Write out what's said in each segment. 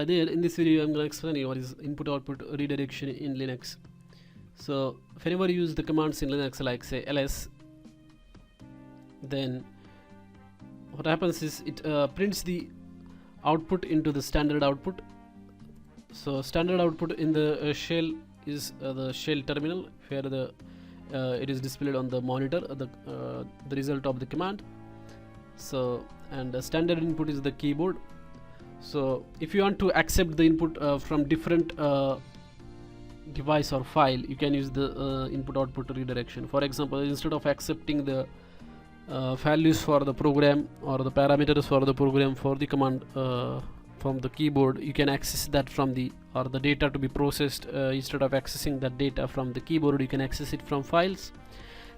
Hi there, in this video I'm going to explain you what is input output redirection in Linux. So whenever you use the commands in Linux like say ls, then what happens is it prints the output into the standard output. So standard output in the shell is the shell terminal where the it is displayed on the monitor, the result of the command. So and the standard input is the keyboard. So if you want to accept the input from different device or file, you can use the input output redirection. For example, instead of accepting the values for the program or the parameters for the program for the command from the keyboard, you can access that from the data to be processed. Instead of accessing that data from the keyboard, you can access it from files.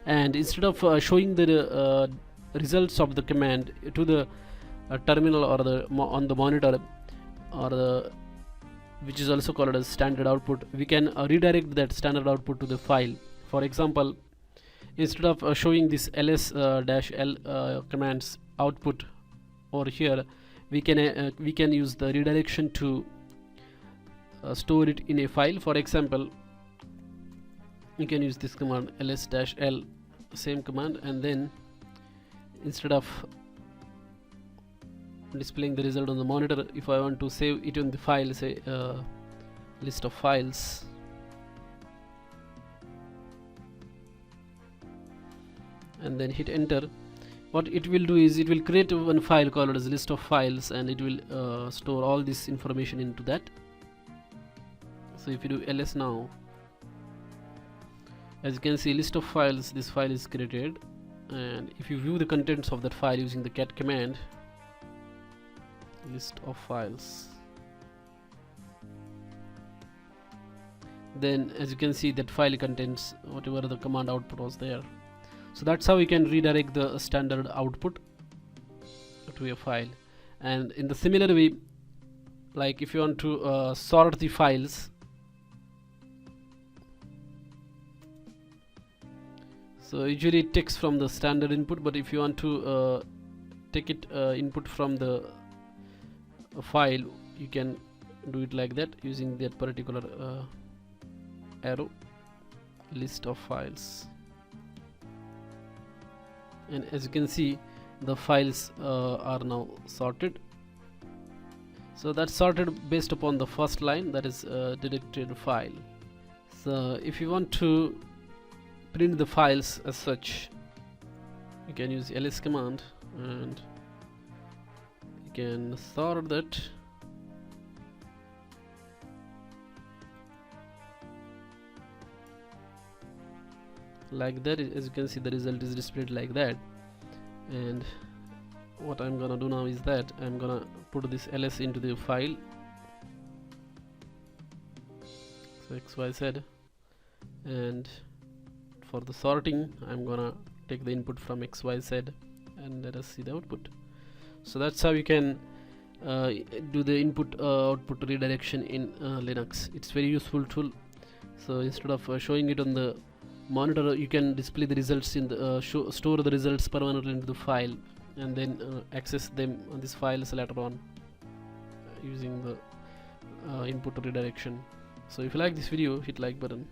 And instead of showing the results of the command to the terminal or on the monitor, or which is also called as standard output, we can redirect that standard output to the file. For example, instead of showing this ls-l commands output over here, we can use the redirection to store it in a file. For example, you can use this command ls-l, same command, and then instead of displaying the result on the monitor, if I want to save it in the file, say list of files, and then hit enter, what it will do is it will create one file called as list of files, and it will store all this information into that. So if you do ls now, as you can see, list of files, this file is created. And if you view the contents of that file using the cat command, list of files, then as you can see, that file contains whatever the command output was there. So that's how we can redirect the standard output to a file. And in the similar way, like if you want to sort the files, so usually it takes from the standard input, but if you want to take it input from the file, you can do it like that using that particular arrow, list of files. And as you can see, the files are now sorted. So that's sorted based upon the first line, that is directed file. So if you want to print the files as such, you can use ls command and you can sort that. Like that, as you can see, the result is displayed like that. And what I'm gonna do now is that I'm gonna put this ls into the file, so xyz, and for the sorting I'm gonna take the input from xyz and let us see the output. So that's how you can do the input output redirection in Linux. It's very useful tool. So instead of showing it on the monitor, you can display the results in the store the results permanently into the file, and then access them on these files later on using the input redirection. So if you like this video, hit like button.